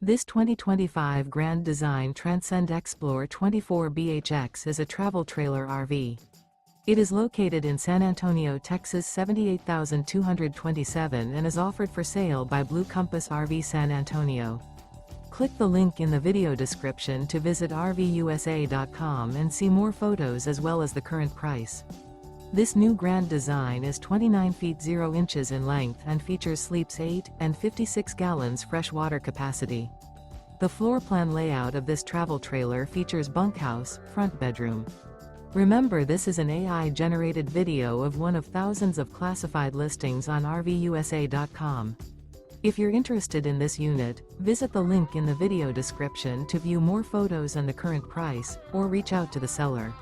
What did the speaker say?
This 2025 Grand Design Transcend Xplor 24BHX is a travel trailer RV. It is located in San Antonio, Texas 78227 and is offered for sale by Blue Compass RV San Antonio. Click the link in the video description to visit RVUSA.com and see more photos as well as the current price. This new Grand Design is 29 feet 0 inches in length and features sleeps 8 and 56 gallons fresh water capacity. The floor plan layout of this travel trailer features bunkhouse, front bedroom. Remember, this is an AI-generated video of one of thousands of classified listings on RVUSA.com. If you're interested in this unit, visit the link in the video description to view more photos and the current price, or reach out to the seller.